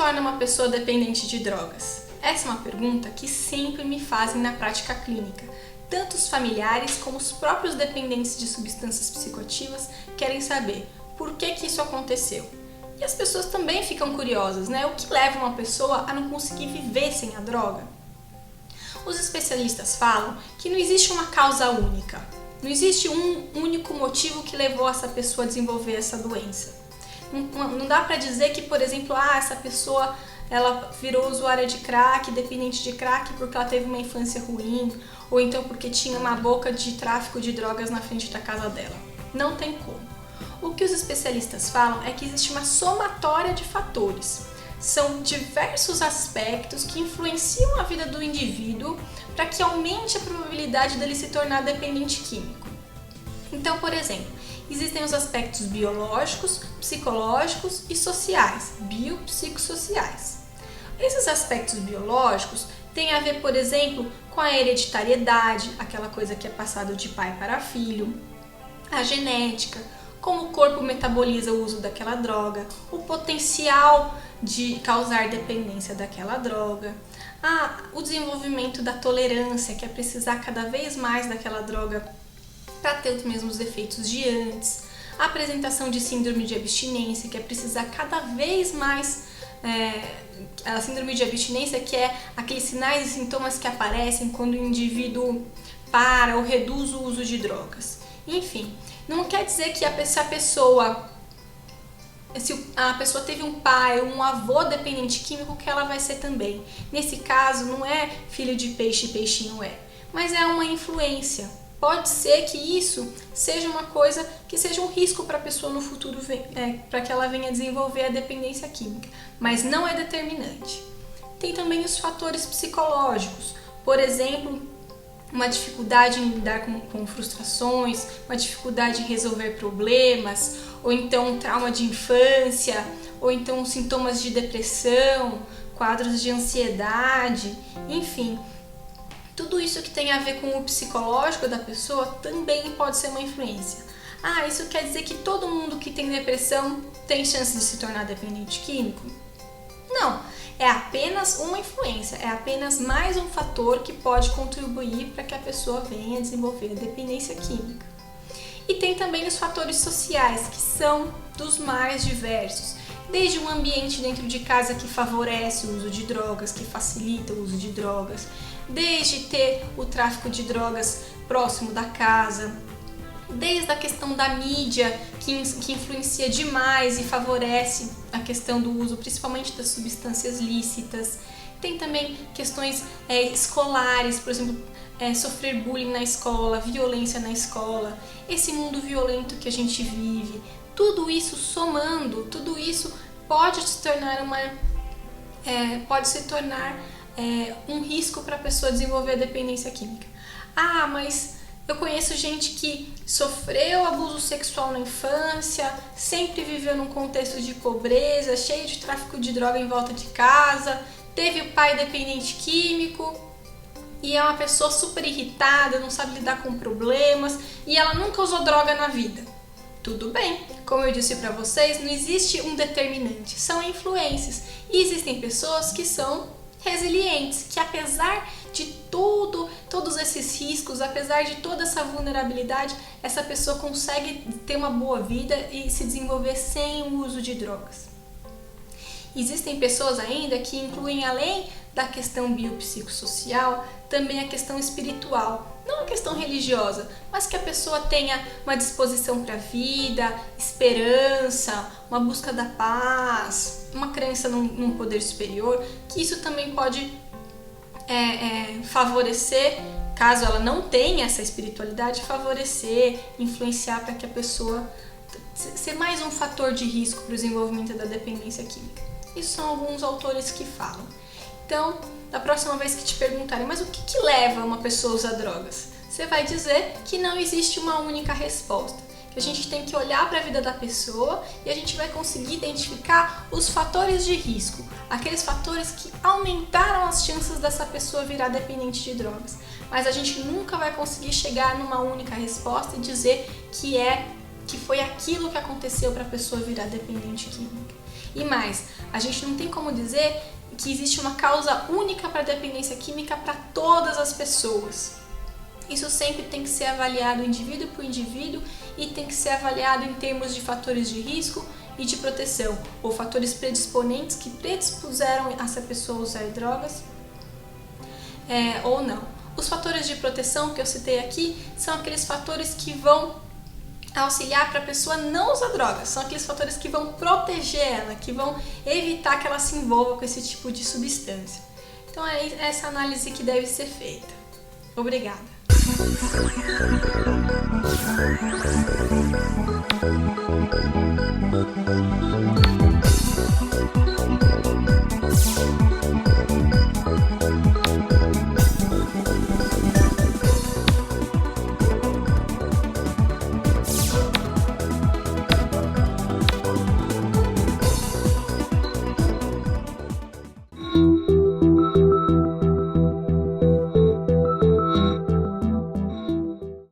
torna uma pessoa dependente de drogas? Essa é uma pergunta que sempre me fazem na prática clínica. Tanto os familiares como os próprios dependentes de substâncias psicoativas querem saber por que isso aconteceu. E as pessoas também ficam curiosas, né? O que leva uma pessoa a não conseguir viver sem a droga? Os especialistas falam que não existe uma causa única. Não existe um único motivo que levou essa pessoa a desenvolver essa doença. Não dá para dizer que, por exemplo, essa pessoa ela virou usuária de crack, dependente de crack porque ela teve uma infância ruim, ou então porque tinha uma boca de tráfico de drogas na frente da casa dela. Não tem como. O que os especialistas falam é que existe uma somatória de fatores. São diversos aspectos que influenciam a vida do indivíduo para que aumente a probabilidade dele se tornar dependente químico. Então, por exemplo, existem os aspectos biológicos, psicológicos e sociais, biopsicossociais. Esses aspectos biológicos têm a ver, por exemplo, com a hereditariedade, aquela coisa que é passada de pai para filho, a genética, como o corpo metaboliza o uso daquela droga, o potencial de causar dependência daquela droga, o desenvolvimento da tolerância, que é precisar cada vez mais daquela droga para ter os mesmos efeitos de antes, a apresentação de síndrome de abstinência, que é precisar cada vez mais, a síndrome de abstinência, que é aqueles sinais e sintomas que aparecem quando o indivíduo para ou reduz o uso de drogas. Enfim, não quer dizer que se a pessoa teve um pai ou um avô dependente químico, que ela vai ser também. Nesse caso, não é filho de peixe, peixinho é, mas é uma influência. Pode ser que isso seja uma coisa que seja um risco para a pessoa no futuro, para que ela venha desenvolver a dependência química, mas não é determinante. Tem também os fatores psicológicos, por exemplo, uma dificuldade em lidar com frustrações, uma dificuldade em resolver problemas, ou então um trauma de infância, ou então sintomas de depressão, quadros de ansiedade, enfim. Tudo isso que tem a ver com o psicológico da pessoa também pode ser uma influência. Isso quer dizer que todo mundo que tem depressão tem chance de se tornar dependente químico? Não, é apenas uma influência, é apenas mais um fator que pode contribuir para que a pessoa venha desenvolver a dependência química. E tem também os fatores sociais, que são dos mais diversos. Desde um ambiente dentro de casa que favorece o uso de drogas, que facilita o uso de drogas, desde ter o tráfico de drogas próximo da casa, desde a questão da mídia, que influencia demais e favorece a questão do uso, principalmente das substâncias lícitas. Tem também questões escolares, por exemplo, sofrer bullying na escola, violência na escola, esse mundo violento que a gente vive. Tudo isso somando, tudo isso pode se tornar um risco para a pessoa desenvolver a dependência química. Mas eu conheço gente que sofreu abuso sexual na infância, sempre viveu num contexto de pobreza, cheio de tráfico de droga em volta de casa, teve o pai dependente químico e é uma pessoa super irritada, não sabe lidar com problemas e ela nunca usou droga na vida. Tudo bem, como eu disse para vocês, não existe um determinante, são influências. E existem pessoas que são resilientes, que apesar de todos esses riscos, apesar de toda essa vulnerabilidade, essa pessoa consegue ter uma boa vida e se desenvolver sem o uso de drogas. Existem pessoas ainda que incluem, além da questão biopsicossocial, também a questão espiritual. Não a questão religiosa, mas que a pessoa tenha uma disposição para a vida, esperança, uma busca da paz, uma crença num poder superior, que isso também pode favorecer, caso ela não tenha essa espiritualidade, favorecer, influenciar para que a pessoa ser mais um fator de risco para o desenvolvimento da dependência química. Isso são alguns autores que falam. Então, da próxima vez que te perguntarem, mas o que leva uma pessoa a usar drogas? Você vai dizer que não existe uma única resposta, que a gente tem que olhar para a vida da pessoa e a gente vai conseguir identificar os fatores de risco, aqueles fatores que aumentaram as chances dessa pessoa virar dependente de drogas. Mas a gente nunca vai conseguir chegar numa única resposta e dizer que foi aquilo que aconteceu para a pessoa virar dependente química. E mais, a gente não tem como dizer que existe uma causa única para a dependência química para todas as pessoas. Isso sempre tem que ser avaliado indivíduo por indivíduo e tem que ser avaliado em termos de fatores de risco e de proteção, ou fatores predisponentes que predispuseram essa pessoa a usar drogas ou não. Os fatores de proteção que eu citei aqui são aqueles fatores que vão auxiliar para a pessoa não usar drogas, são aqueles fatores que vão proteger ela, que vão evitar que ela se envolva com esse tipo de substância. Então é essa análise que deve ser feita. Obrigada.